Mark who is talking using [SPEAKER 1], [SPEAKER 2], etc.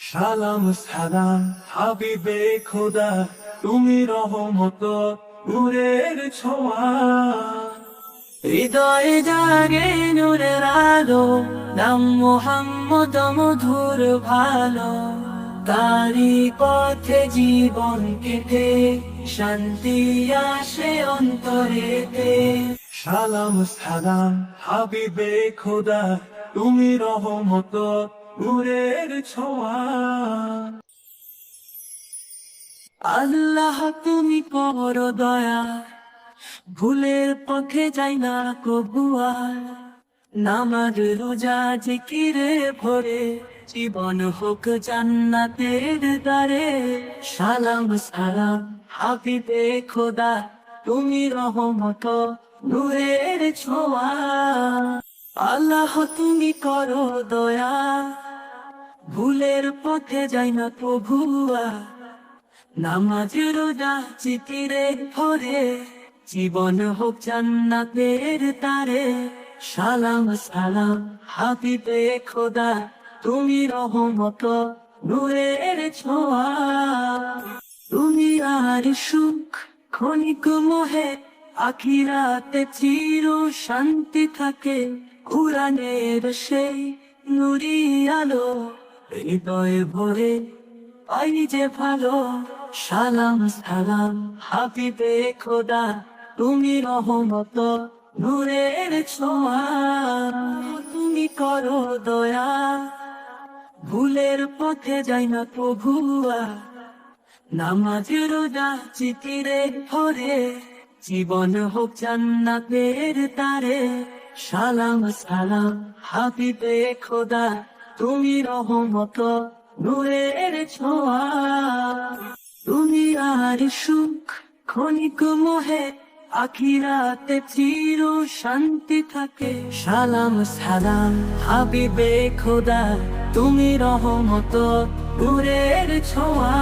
[SPEAKER 1] সালাম সালাম হাবিবে খোদা, তুমি রহমত নূরের ছোঁয়া।
[SPEAKER 2] হৃদয়ে জাগে নূরের আলো, নাম মুহাম্মদ মধুর ভালো। তারি পথে জীবন কেটে শান্তি আসে অন্তরেতে।
[SPEAKER 1] সালাম সালাম হাবিবে খোদা, তুমি রহমত নূরের ছোঁয়া।
[SPEAKER 2] আল্লাহ তুমি করো দয়া, ভুলের পথে যাই না কবুয়া। নামাজ রোজা জিকিরে ভরে, জীবন হোক জান্নাতের দ্বারে। সালাম সালাম হাবিবে খোদা, তুমি রহমত নূরের ছোঁয়া। আল্লাহ তুমি করো দয়া, ভুলের পথে যাই না প্রভুয়া। নামাজ রোজা জিকিরে ভরে, জীবন হোক জান্নাতের তারে। সালাম সালাম হাবিবে খোদা, তুমি রহমত নূরের ছোঁয়া। তুমি আর সুখ ক্ষণিক মোহে, আখিরাতে চির শান্তি থাকে। কুরআনের সেই নুরি আলো, হৃদয়ে ভরে পাই যে ভালো। সালাম সালাম হাবিবে খোদা, তুমি রহমত নূরের ছোঁয়া। তুমি করো দয়া, ভুলের পথে যাই না প্রভুয়া। নামাজ রোজা জিকিরে ভরে, জীবন হোক জান্নাতের তারে। সালাম সালাম হাবিবে খোদা, তুমি রহমত নূরের ছোঁয়া। তুমি আর সুখ ক্ষণিক মোহে, আখিরাতে চির শান্তি থাকে। সালাম সালাম হাবিবে খোদা, তুমি রহমত নূরের ছোঁয়া।